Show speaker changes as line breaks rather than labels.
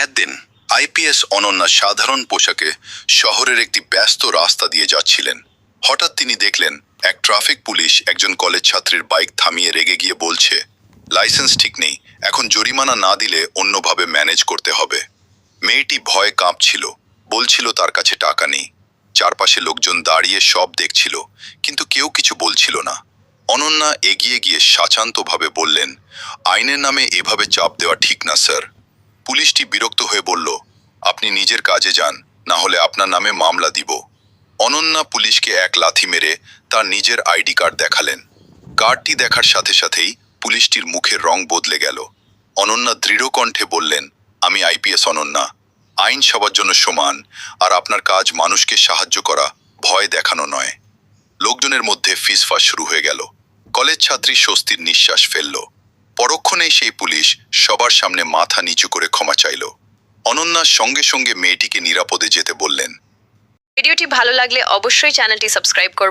একদিন আইপিএস অনন্যা সাধারণ পোশাকে শহরের একটি ব্যস্ত রাস্তা দিয়ে যাচ্ছিলেন। হঠাৎ তিনি দেখলেন এক ট্রাফিক পুলিশ একজন কলেজ ছাত্রীর বাইক থামিয়ে রেগে গিয়ে বলছে, লাইসেন্স ঠিক নেই, এখন জরিমানা না দিলে অন্যভাবে ম্যানেজ করতে হবে। মেয়েটি ভয়ে কাঁপছিল, বলছিল তার কাছে টাকা নেই। চারপাশে লোকজন দাঁড়িয়ে সব দেখছিল, কিন্তু কেউ কিছু বলছিল না। অনন্যা এগিয়ে গিয়ে শাচান্তভাবে বললেন, আইনের নামে এভাবে চাপ দেওয়া ঠিক না স্যার। পুলিশটি বিরক্ত হয়ে বলল, আপনি নিজের কাজে যান, না হলে আপনার নামে মামলা দিব। অনন্যা পুলিশকে এক লাথি মেরে তার নিজের আইডি কার্ড দেখালেন। কার্ডটি দেখার সাথে সাথেই পুলিশটির মুখের রং বদলে গেল। অনন্যা দৃঢ় কণ্ঠে বললেন, আমি আইপিএস অনন্যা, আইন সবার জন্য সমান, আর আপনার কাজ মানুষকে সাহায্য করা, ভয় দেখানো নয়। লোকজনের মধ্যে ফিসফাস শুরু হয়ে গেল। কলেজ ছাত্রী স্বস্তির নিঃশ্বাস ফেলল। পরক্ষণেই সেই পুলিশ সবার সামনে মাথা নিচু করে ক্ষমা চাইল। অনন্যা সঙ্গে সঙ্গে মেয়েটিকে নিরাপদে যেতে বললেন।
ভিডিওটি ভালো লাগলে অবশ্যই চ্যানেলটি সাবস্ক্রাইব করুন।